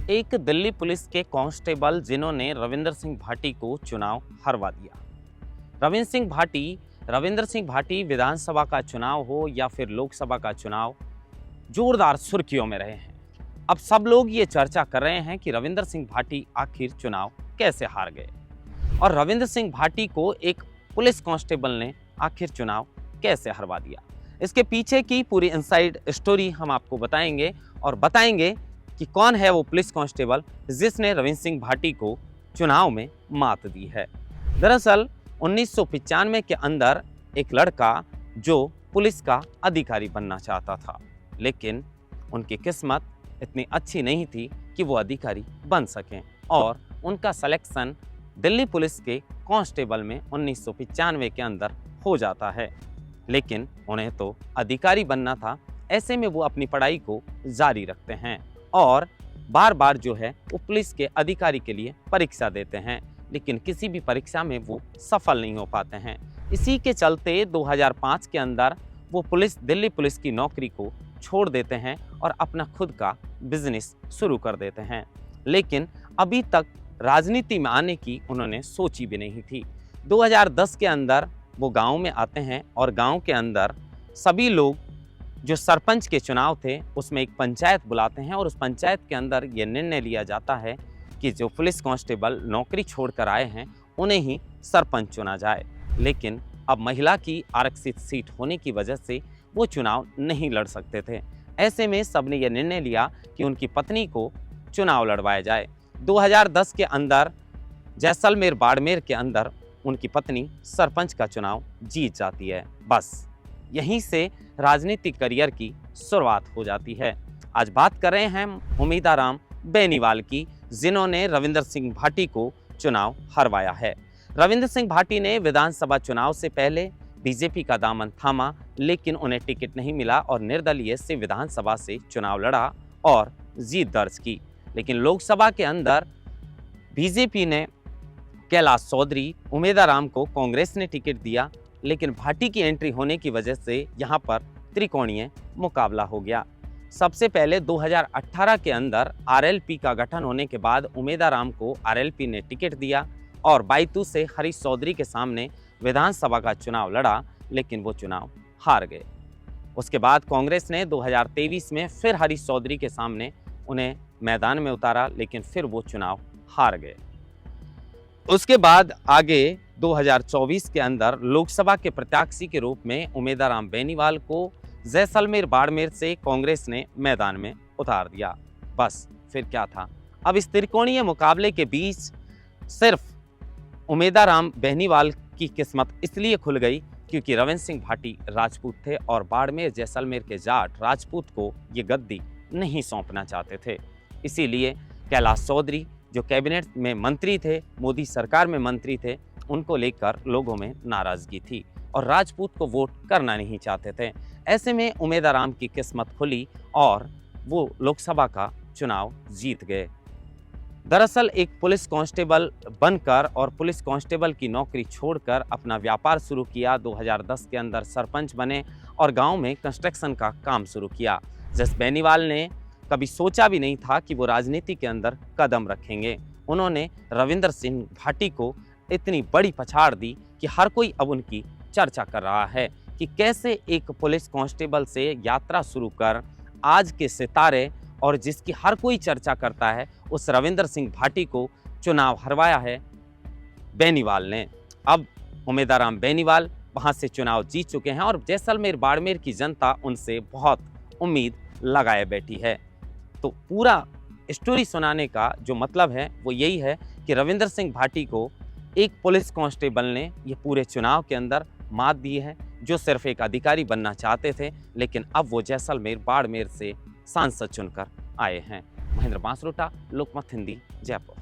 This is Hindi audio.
एक दिल्ली पुलिस के कांस्टेबल जिन्होंने रविंदर सिंह भाटी को चुनाव हरवा दिया। रविंदर सिंह भाटी विधानसभा का चुनाव हो या फिर लोकसभा का चुनाव, जोरदार सुर्खियों में रहे हैं। अब सब लोग ये चर्चा कर रहे हैं कि रविंदर सिंह भाटी आखिर चुनाव कैसे हार गए और रविंदर सिंह भाटी को एक पुलिस कांस्टेबल ने आखिर चुनाव कैसे हरवा दिया। इसके पीछे की पूरी इनसाइड स्टोरी हम आपको बताएंगे और बताएंगे कि कौन है वो पुलिस कांस्टेबल जिसने रविंदर सिंह भाटी को चुनाव में मात दी है। दरअसल 1995 के अंदर एक लड़का जो पुलिस का अधिकारी बनना चाहता था, लेकिन उनकी किस्मत इतनी अच्छी नहीं थी कि वो अधिकारी बन सकें और उनका सिलेक्शन दिल्ली पुलिस के कांस्टेबल में 1995 के अंदर हो जाता है। लेकिन उन्हें तो अधिकारी बनना था, ऐसे में वो अपनी पढ़ाई को जारी रखते हैं और बार बार जो है वो पुलिस के अधिकारी के लिए परीक्षा देते हैं, लेकिन किसी भी परीक्षा में वो सफल नहीं हो पाते हैं। इसी के चलते 2005 के अंदर वो दिल्ली पुलिस की नौकरी को छोड़ देते हैं और अपना खुद का बिजनेस शुरू कर देते हैं। लेकिन अभी तक राजनीति में आने की उन्होंने सोची भी नहीं थी। 2010 के अंदर वो गांव में आते हैं और गांव के अंदर सभी लोग जो सरपंच के चुनाव थे उसमें एक पंचायत बुलाते हैं और उस पंचायत के अंदर ये निर्णय लिया जाता है कि जो पुलिस कांस्टेबल नौकरी छोड़कर आए हैं उन्हें ही सरपंच चुना जाए। लेकिन अब महिला की आरक्षित सीट होने की वजह से वो चुनाव नहीं लड़ सकते थे। ऐसे में सबने ये निर्णय लिया कि उनकी पत्नी को चुनाव लड़वाया जाए। 2010 के अंदर जैसलमेर बाड़मेर के अंदर उनकी पत्नी सरपंच का चुनाव जीत जाती है। बस यहीं से राजनीतिक करियर की शुरुआत हो जाती है। आज बात कर रहे हैं उमेदाराम बेनीवाल की, जिन्होंने रविंदर सिंह भाटी को चुनाव हरवाया है। रविंदर सिंह भाटी ने विधानसभा चुनाव से पहले बीजेपी का दामन थामा, लेकिन उन्हें टिकट नहीं मिला और निर्दलीय से विधानसभा से चुनाव लड़ा और जीत दर्ज की। लेकिन लोकसभा के अंदर बीजेपी ने कैलाश चौधरी, उमेदाराम को कांग्रेस ने टिकट दिया, लेकिन भाटी की एंट्री होने की वजह से यहाँ पर त्रिकोणीय मुकाबला हो गया। सबसे पहले 2018 के अंदर आरएलपी का गठन होने के बाद उमेदाराम को आरएलपी ने टिकट दिया और बायतू से हरीश चौधरी के सामने विधानसभा का चुनाव लड़ा, लेकिन वो चुनाव हार गए। उसके बाद कांग्रेस ने 2023 में फिर हरीश चौधरी के सामने उन्हें मैदान में उतारा, लेकिन फिर वो चुनाव हार गए। उसके बाद आगे 2024 के अंदर लोकसभा के प्रत्याशी के रूप में उमेदाराम बेनीवाल को जैसलमेर बाड़मेर से कांग्रेस ने मैदान में उतार दिया। बस फिर क्या था, अब इस त्रिकोणीय मुकाबले के बीच सिर्फ उमेदाराम बेनीवाल की किस्मत इसलिए खुल गई क्योंकि रविंदर सिंह भाटी राजपूत थे और बाड़मेर जैसलमेर के जाट राजपूत को ये गद्दी नहीं सौंपना चाहते थे। इसीलिए कैलाश चौधरी जो कैबिनेट में मंत्री थे, मोदी सरकार में मंत्री थे, उनको लेकर लोगों में नाराजगी थी और राजपूत को वोट करना नहीं चाहते थे। ऐसे में उमेदाराम की किस्मत खुली और वो लोकसभा का चुनाव जीत गए। दरअसल एक पुलिस कांस्टेबल बनकर और पुलिस कांस्टेबल की नौकरी छोड़कर अपना व्यापार शुरू किया। 2010 के अंदर सरपंच बने और गांव में कंस्ट्रक्शन का काम शुरू किया। जस बेनीवाल ने कभी सोचा भी नहीं था कि वो राजनीति के अंदर कदम रखेंगे। उन्होंने रविंदर सिंह भाटी को इतनी बड़ी पछाड़ दी कि हर कोई अब उनकी चर्चा कर रहा है कि कैसे एक पुलिस कांस्टेबल से यात्रा शुरू कर आज के सितारे और जिसकी हर कोई चर्चा करता है उस रविंदर सिंह भाटी को चुनाव हरवाया है बेनीवाल ने। अब उमेदाराम बेनीवाल वहां से चुनाव जीत चुके हैं और जैसलमेर बाड़मेर की जनता उनसे बहुत उम्मीद लगाए बैठी है। तो पूरा स्टोरी सुनाने का जो मतलब है वो यही है कि रविंदर सिंह भाटी को एक पुलिस कांस्टेबल ने ये पूरे चुनाव के अंदर मात दी है, जो सिर्फ एक अधिकारी बनना चाहते थे, लेकिन अब वो जैसलमेर बाड़मेर से सांसद चुनकर आए हैं। महेंद्र बांसरोटा, लोकमत हिंदी, जयपुर।